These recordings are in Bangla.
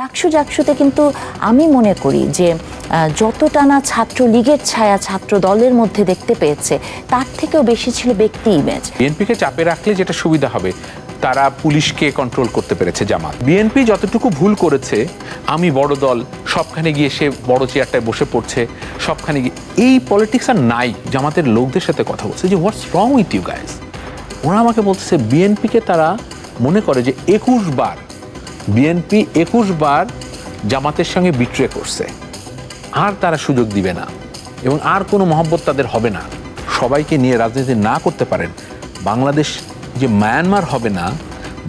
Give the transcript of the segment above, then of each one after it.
ডাকসু জাকসুতে কিন্তু আমি মনে করি যে যতটা না ছাত্রলীগের ছায়া ছাত্র দলের মধ্যে দেখতে পেয়েছে তার থেকেও বেশি ছিল ব্যক্তি ইমেজ। বিএনপিকে চাপে রাখলে যেটা সুবিধা হবে, তারা পুলিশকে কন্ট্রোল করতে পেরেছে জামাত। বিএনপি যতটুকু ভুল করেছে, আমি বড় দল, সবখানে গিয়ে সে বড় চেয়ারটায় বসে পড়ছে, সবখানে গিয়ে এই পলিটিক্স আর নাই। জামাতের লোকদের সাথে কথা বলছে যে হোয়াটস রং উইথ ইউ গাইজ। ওরা আমাকে বলতেছে বিএনপিকে তারা মনে করে যে 21 বার বিএনপি 21 বার জামাতের সঙ্গে বিট্রে করছে, আর তারা সুযোগ দিবে না এবং আর কোনো মহব্বত তাদের হবে না। সবাইকে নিয়ে রাজনীতি না করতে পারেন, বাংলাদেশ যে মায়ানমার হবে না,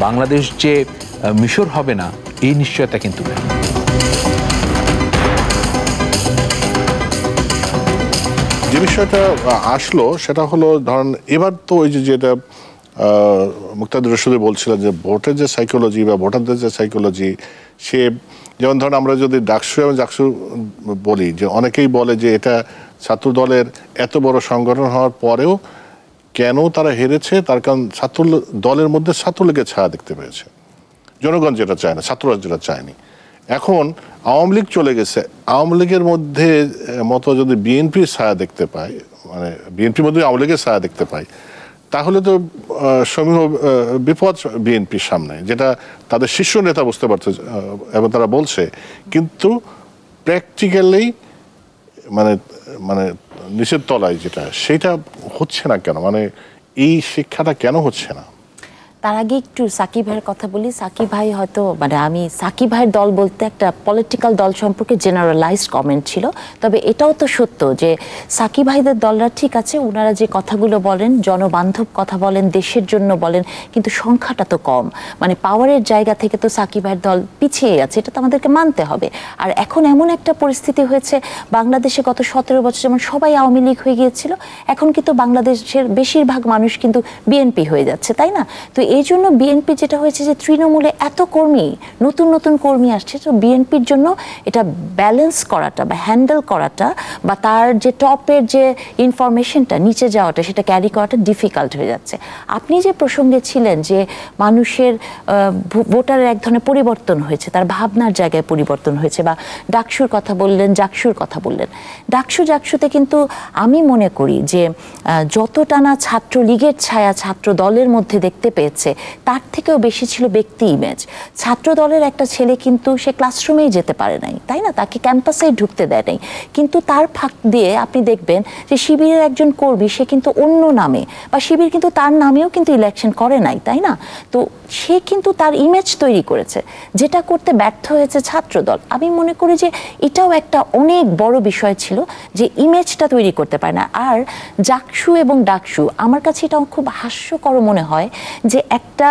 বাংলাদেশ যে মিশর হবে না, এই নিশ্চয়তা কিন্তু নেই। যে বিষয়টা আসলো সেটা হলো, ধরেন এবার তো ওই যেটা মুক্তাদির রশিদ বলছিলেন যে ভোটের যে সাইকোলজি বা ভোটারদের যে সাইকোলজি, সে যেমন ধরেন আমরা যদি ডাকসু এবং জাকসু বলি, যে অনেকেই বলে যে এটা ছাত্র দলের এত বড় সংগঠন হওয়ার পরেও কেন তারা হেরেছে, তার কারণ ছাত্র দলের মধ্যে ছাত্রলীগের ছায়া দেখতে পেয়েছে। জনগণ যেটা চায় না, ছাত্ররা যেটা চায়নি। এখন আওয়ামী লীগ চলে গেছে, আওয়ামী লীগের মধ্যে মতো যদি বিএনপির ছায়া দেখতে পায়, মানে বিএনপির মধ্যে আওয়ামী লীগের ছায়া দেখতে পায়, তাহলে তো সমূহ বিপদ বিএনপির সামনে, যেটা তাদের শীর্ষ নেতা বুঝতে পারছে এবং তারা বলছে। কিন্তু প্র্যাকটিক্যালি মানে মানে নিচের তলায় যেটা, সেটা হচ্ছে না কেন? মানে এই শিক্ষাটা কেন হচ্ছে না? তার আগে একটু সাকিব ভাইয়ের কথা বলি। সাকিব ভাই হয়তো আমি সাকিব ভাইয়ের দল বলতে একটা পলিটিক্যাল দল সম্পর্কে জেনারেলাইজড কমেন্ট ছিল, তবে এটাও তো সত্য যে সাকিব ভাইদের দলরা ঠিক আছে, ওনারা যে কথাগুলো বলেন জনবান্ধব কথা বলেন, দেশের জন্য বলেন, কিন্তু সংখ্যাটা তো কম। পাওয়ারের জায়গা থেকে তো সাকিব ভাইয়ের দল পিছিয়ে গেছে, এটা তো আমাদেরকে মানতে হবে। আর এখন এমন একটা পরিস্থিতি হয়েছে, বাংলাদেশে গত 17 বছর যেমন সবাই আওয়ামী লীগ হয়ে গিয়েছিল, এখন কিন্তু বাংলাদেশের বেশিরভাগ মানুষ কিন্তু বিএনপি হয়ে যাচ্ছে, তাই না? তো এই জন্য বিএনপি যেটা হয়েছে যে তৃণমূলে এত কর্মী, নতুন নতুন কর্মী আসছে, তো বিএনপির জন্য এটা ব্যালেন্স করাটা বা হ্যান্ডেল করাটা বা তার যে টপের যে ইনফরমেশনটা নিচে যাওয়াটা, সেটা ক্যারি করাটা ডিফিকাল্ট হয়ে যাচ্ছে। আপনি যে প্রসঙ্গে ছিলেন যে মানুষের ভোটারের এক ধরনের পরিবর্তন হয়েছে, তার ভাবনার জায়গায় পরিবর্তন হয়েছে, বা ডাকসুর কথা বললেন, জাকসুর কথা বললেন। ডাকসু জাকসুতে কিন্তু আমি মনে করি যে যতটা না ছাত্রলীগের ছায়া ছাত্র দলের মধ্যে দেখতে পেয়েছে তার থেকেও বেশি ছিল ব্যক্তি ইমেজ। ছাত্র দলের একটা ছেলে কিন্তু সে ক্লাসরুমেই যেতে পারে নাই, তাই না? তাকে ক্যাম্পাসেই ঢুকতে দেয় নাই, কিন্তু তার ফাঁক দিয়ে আপনি দেখবেন যে শিবিরের একজন কর্মী, সে কিন্তু অন্য নামে, বা শিবির কিন্তু তার নামেও কিন্তু ইলেকশন করে নাই, তাই না? তো সে কিন্তু তার ইমেজ তৈরি করেছে, যেটা করতে ব্যর্থ হয়েছে ছাত্রদল। আমি মনে করি যে এটাও একটা অনেক বড় বিষয় ছিল যে ইমেজটা তৈরি করতে পারে না। আর জাকসু এবং ডাকসু, আমার কাছে এটাও খুব হাস্যকর মনে হয় যে একটা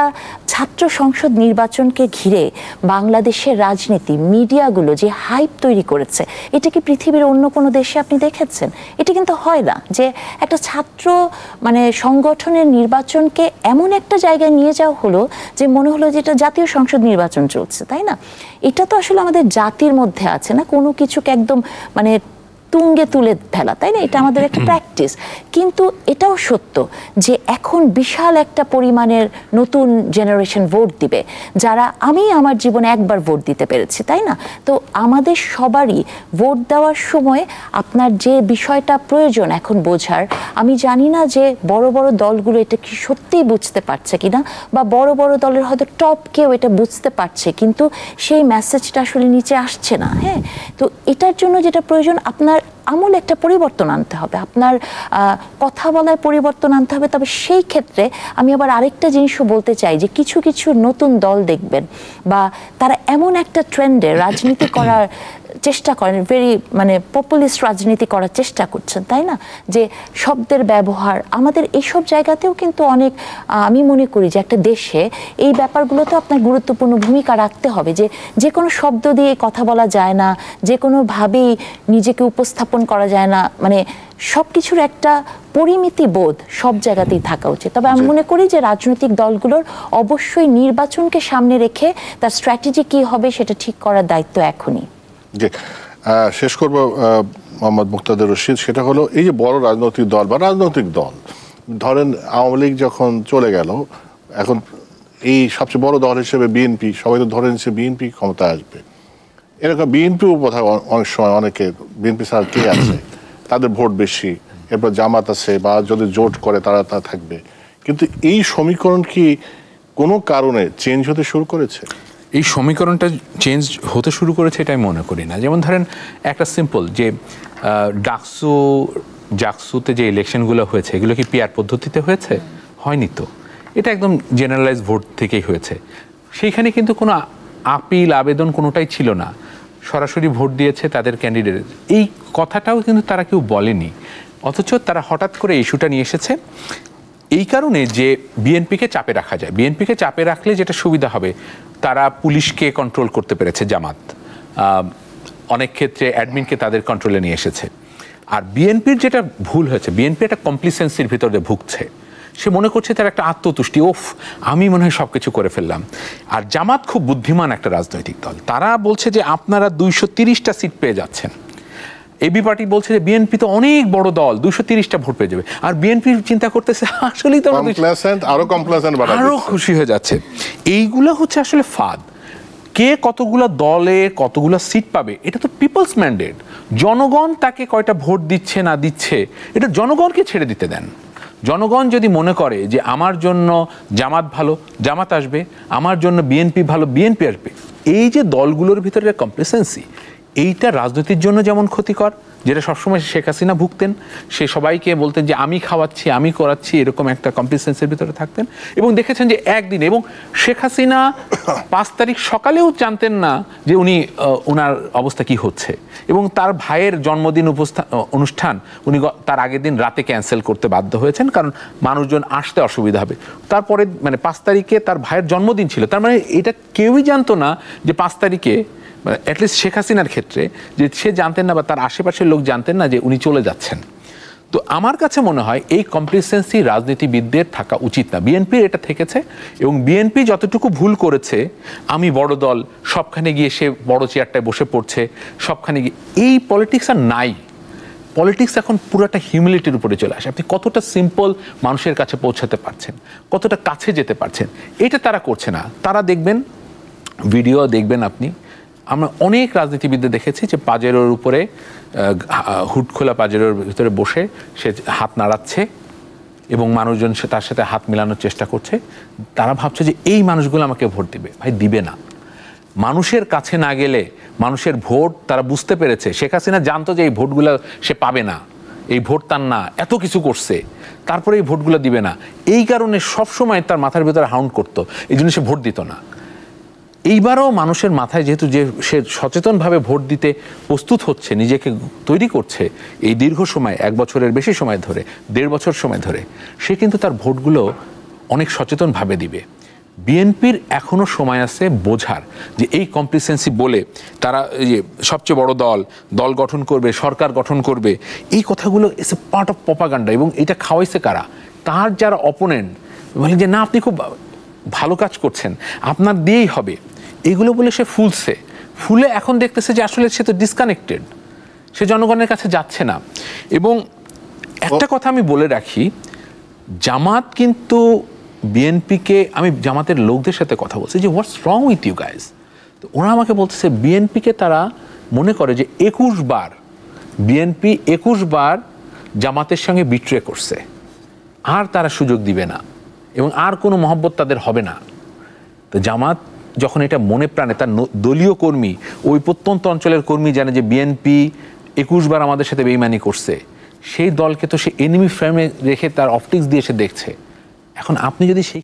ছাত্র সংসদ নির্বাচনকে ঘিরে বাংলাদেশের রাজনীতি মিডিয়াগুলো যে হাইপ তৈরি করেছে, এটা কি পৃথিবীর অন্য কোনো দেশে আপনি দেখেছেন? এটা কিন্তু হয় না যে একটা ছাত্র সংগঠনের নির্বাচনকে এমন একটা জায়গায় নিয়ে যাওয়া হলো যে মনে হলো যে এটা জাতীয় সংসদ নির্বাচন চলছে, তাই না? এটা তো আসলে আমাদের জাতির মধ্যে আছে না, কোনো কিছুকে একদম তুঙ্গে তুলে ফেলা, তাই না? এটা আমাদের একটা প্র্যাকটিস। কিন্তু এটাও সত্য যে এখন বিশাল একটা পরিমাণের নতুন জেনারেশন ভোট দিবে, যারা আমি আমার জীবনে একবার ভোট দিতে পেরেছি, তাই না? তো আমাদের সবারই ভোট দেওয়ার সময় আপনার যে বিষয়টা প্রয়োজন এখন বোঝার, আমি জানি না যে বড় বড় দলগুলো এটা কি সত্যিই বুঝতে পারছে কিনা, বা বড় বড় দলের হয়তো টপ কেউ এটা বুঝতে পারছে, কিন্তু সেই মেসেজটা আসলে নিচে আসছে না। হ্যাঁ, তো এটার জন্য যেটা প্রয়োজন, আপনার আমূল একটা পরিবর্তন আনতে হবে, আপনার কথা বলায় পরিবর্তন আনতে হবে। তবে সেই ক্ষেত্রে আমি আবার আরেকটা জিনিসও বলতে চাই যে কিছু কিছু নতুন দল দেখবেন, বা তারা এমন একটা ট্রেন্ডে রাজনীতি করার চেষ্টা করেন, ভেরি পপুলিস্ট রাজনীতি করার চেষ্টা করছেন, তাই না? যে শব্দের ব্যবহার, আমাদের এইসব জায়গাতেও কিন্তু অনেক, আমি মনে করি যে একটা দেশে এই ব্যাপারগুলোতে আপনার গুরুত্বপূর্ণ ভূমিকা রাখতে হবে। যে কোনো শব্দ দিয়ে কথা বলা যায় না, যে কোনোভাবেই নিজেকে উপস্থাপন করা যায় না, সব কিছুর একটা পরিমিতি বোধ সব জায়গাতেই থাকা উচিত। তবে আমি মনে করি যে রাজনৈতিক দলগুলোর অবশ্যই নির্বাচনকে সামনে রেখে তার স্ট্র্যাটেজি কী হবে সেটা ঠিক করার দায়িত্ব এখনই। শেষ করব মোহাম্মদ মুক্তাদির রশিদ, সেটা হলো এই যে বড় রাজনৈতিক দল বা রাজনৈতিক দল, ধরেন আওয়ামী লীগ যখন চলে গেল, এখন এই সবচেয়ে বড় দল হিসেবে বিএনপি, সবাই তো ধরে নিচ্ছে বিএনপি ক্ষমতায় আসবে। এরকম বিএনপিও বোধহয় অনেক সময় অনেকে বিএনপি স্যার কে আছে তাদের ভোট বেশি, এরপর জামাত আছে বা যদি জোট করে তারা তা থাকবে, কিন্তু এই সমীকরণ কি কোনো কারণে চেঞ্জ হতে শুরু করেছে? এই সমীকরণটা চেঞ্জ হতে শুরু করেছে এটা আমি মনে করি না। যেমন ধরেন একটা সিম্পল যে জাকসুতে যে ইলেকশনগুলো হয়েছে এগুলো কি পিআর পদ্ধতিতে হয়েছে? হয়নি তো, এটা একদম জেনারেলাইজ ভোট থেকেই হয়েছে। সেইখানে কিন্তু কোনো আপিল আবেদন কোনোটাই ছিল না, সরাসরি ভোট দিয়েছে তাদের ক্যান্ডিডেট। এই কথাটাও কিন্তু তারা কেউ বলেনি, অথচ তারা হঠাৎ করে ইস্যুটা নিয়ে এসেছে এই কারণে যে বিএনপিকে চাপে রাখা যায়। বিএনপিকে চাপে রাখলে যেটা সুবিধা হবে, তারা পুলিশকে কন্ট্রোল করতে পেরেছে জামাত, অনেক ক্ষেত্রে অ্যাডমিনকে তাদের কন্ট্রোলে নিয়ে এসেছে। আর বিএনপির যেটা ভুল হয়েছে, বিএনপি একটা কমপ্লিসেন্সির ভিতরে ভুগছে, সে মনে করছে তার একটা আত্মতুষ্টি, ওফ আমি মনে হয় সব কিছু করে ফেললাম। আর জামাত খুব বুদ্ধিমান একটা রাজনৈতিক দল, তারা বলছে যে আপনারা 230টা সিট পেয়ে যাচ্ছেন। এবি পার্টি বলছে যে বিএনপি তো অনেক বড় দল, 230টা ভোট পেয়ে যাবে। আর বিএনপি চিন্তা করতেছে আসলেই তো আরো খুশি হয়ে যাচ্ছে। এইগুলো হচ্ছে আসলে ফাঁদ। কে কতগুলো দলে কতগুলো সিট পাবে এটা তো পিপলস ম্যান্ডেট। জনগণ তাকে কয়টা ভোট দিচ্ছে না দিচ্ছে এটা জনগণকে ছেড়ে দিতে দেন। জনগণ যদি মনে করে যে আমার জন্য জামাত ভালো, জামাত আসবে, আমার জন্য বিএনপি ভালো, বিএনপি আসবে। এই যে দলগুলোর ভিতরে কমপ্লেসেন্সি, এইটা রাজনীতির জন্য যেমন ক্ষতিকর, যেটা সবসময় শেখ হাসিনা ভুগতেন, সে সবাইকে বলতেন যে আমি খাওয়াচ্ছি আমি করাচ্ছি, এরকম একটা কমপ্লেসেন্সির ভিতরে থাকতেন। এবং দেখেছেন যে একদিন, এবং শেখ হাসিনা 5 তারিখ সকালেও জানতেন না যে ওনার অবস্থা কি হচ্ছে, এবং তার ভাইয়ের জন্মদিন অনুষ্ঠান উনি তার আগের দিন রাতে ক্যান্সেল করতে বাধ্য হয়েছেন, কারণ মানুষজন আসতে অসুবিধা হবে। তারপরে মানে 5 তারিখে তার ভাইয়ের জন্মদিন ছিল, তার মানে এটা কেউই জানতো না যে 5 তারিখে, অ্যাটলিস্ট শেখ হাসিনার ক্ষেত্রে, যে সে জানতেন না বা তার আশেপাশের লোক জানতেন না যে উনি চলে যাচ্ছেন। তো আমার কাছে মনে হয় এই কমপ্লিসেন্সি রাজনীতিবিদদের থাকা উচিত না। বিএনপির এটা থেকেছে, এবং বিএনপি যতটুকু ভুল করেছে, আমি বড় দল, সবখানে গিয়ে সে বড় চেয়ারটায় বসে পড়ছে, সবখানে গিয়ে, এই পলিটিক্স আর নাই। পলিটিক্স এখন পুরোটা হিউমিলিটির উপরে চলে আসে। আপনি কতটা সিম্পল মানুষের কাছে পৌঁছাতে পারছেন, কতটা কাছে যেতে পারছেন, এটা তারা করছে না। তারা দেখবেন, ভিডিও দেখবেন আপনি, আমরা অনেক রাজনীতিবিদদের দেখেছি যে পাজেরোর উপরে, হুড খোলা পাজেরোর ভিতরে বসে সে হাত নাড়াচ্ছে এবং মানুষজন তার সাথে হাত মেলানোর চেষ্টা করছে। তারা ভাবছে যে এই মানুষগুলো আমাকে ভোট দিবে। ভাই, দিবে না। মানুষের কাছে না গেলে মানুষের ভোট তারা বুঝতে পেরেছে। শেখ হাসিনা জানতো যে এই ভোটগুলো সে পাবে না, এই ভোট তার না, এত কিছু করছে, তারপরে এই ভোটগুলো দিবে না। এই কারণে সবসময় তার মাথার ভিতরে হাউন্ড করতো, এই জন্য সে ভোট দিত না। এইবারও মানুষের মাথায় যেহেতু যে সে সচেতনভাবে ভোট দিতে প্রস্তুত হচ্ছে, নিজেকে তৈরি করছে এই দীর্ঘ সময়, 1 বছরের বেশি সময় ধরে, 1.5 বছর সময় ধরে, সে কিন্তু তার ভোটগুলো অনেক সচেতনভাবে দিবে। বিএনপির এখনো সময় আছে বোঝার যে এই কমপ্লিসেন্সি বলে তারা সবচেয়ে বড় দল গঠন করবে, সরকার গঠন করবে, এই কথাগুলো it's a part of propaganda. এবং এটা খাওয়াইছে কারা? তার যারা অপোনেন্ট বলে যে না, আপনি খুব ভালো কাজ করছেন, আপনার দিয়েই হবে, এগুলো বলে সে ফুলে এখন দেখতেছে যে আসলে সে তো ডিসকানেক্টেড, সে জনগণের কাছে যাচ্ছে না। এবং একটা কথা আমি বলে রাখি, জামাত কিন্তু বিএনপিকে, আমি জামাতের লোকদের সাথে কথা বলছি যে হোয়াটস রং উইথ ইউ গাইজ, তো ওরা আমাকে বলতেছে বিএনপিকে তারা মনে করে যে 21 বার বিএনপি 21 বার জামাতের সঙ্গে বিট্রে করছে, আর তারা সুযোগ দিবে না এবং আর কোনো মহব্বত তাদের হবে না। তো জামাত যখন এটা মনে প্রাণে, তার দলীয় কর্মী, ওই প্রত্যন্ত অঞ্চলের কর্মী জানে যে বিএনপি 21 বার আমাদের সাথে বেইমানি করছে, সেই দলকে তো সে এনিমি ফ্রেমে রেখে তার অপটিক্স দিয়ে সে দেখছে। এখন আপনি যদি সেই